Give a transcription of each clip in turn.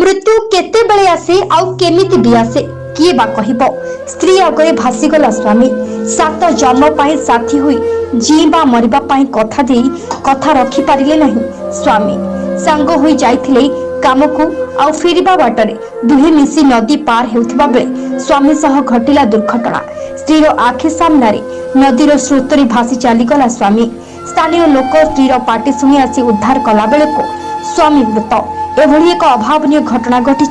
मृत्यु केतेबेले आसे आउ केमिति भी आसे किए बा कहिबो। स्त्री अगरे भासीगला स्वामी 7 जन्म पाई साथी हुई जीवा मरिबा पाई कथा देई कथा रखी पारिले नहीं। स्वामी सांग होई जाइथिले कामको आउ फेरिबा बाटरे दुहे मिसी नदी पार हेउथिबा बेले स्वामी सह घटिला दुर्घटना। स्त्रीर आखि सामनारे नदीर स्रोतरी भासी चालीगला स्वामी। स्थानीय लोक स्त्रीर पाटी शुणी आसी उद्धार कला बेले को स्वामी मृत। एभली एक अभावनीय घटना घटी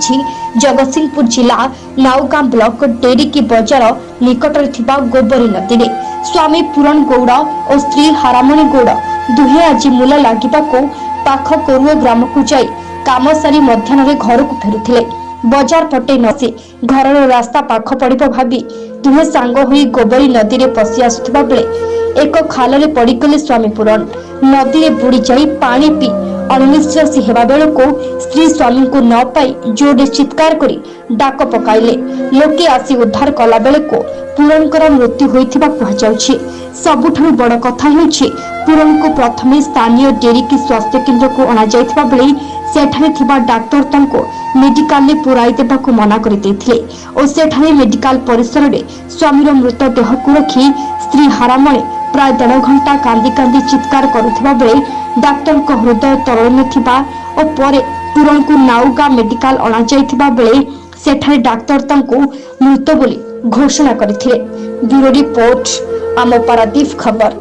जगतसिंहपुर जिला नाउगां ब्लॉक डेरिकी बजार निकटरे थिबा गोबरी नदी रे। स्वामी पूरण गौड़ और स्त्री हारामणी गौड़ दुहे आज मूल लागिबाको पाख कोरुए ग्राम को जाई काम सारी मध्याह्न घर को फेरुथिले। बजार पटे नसी घर रास्ता पाख पड़िब भाबी दुहे सांग होई गोबरी नदी रे पसी आसुथिबा बेले एक खाल रे पड़ीगले स्वामी पूरण। नदी रे बुड़ी जाई पानी पी अनिश्वासी हेबा बेलको स्त्री स्वामी को न पाई जोरे चित्कार करी डाक पकाइले। लोके आसी उद्धार कला बेलको पूरणकर मृत्यु होइथिबा कहजाउछि। सबुठारु बड़ कथा हेउछि पूरण को प्रथमे स्थानीय डेरिकी स्वास्थ्य केंद्र को अना जाइथिबा बेले सेठारे थिबा डाक्टर तंको मेडिकल ले पुराई देबाकू मना करि दैथिले और सेठारे मेडिकल परिसर रे स्वामीर मृतदेह को रखी स्त्री हारामणी प्राय 1.5 घंटा कांदी कांदी चित्कार करुथिबा बेले डाक्टर को हृदय तरल थिबा और परे पूरण को नाउगा मेडिकल अना जाइथिबा बेले सेठारे डाक्टर तंको मृत बोली घोषणा करथिले। ब्यूरो रिपोर्ट आम पारादीप खबर।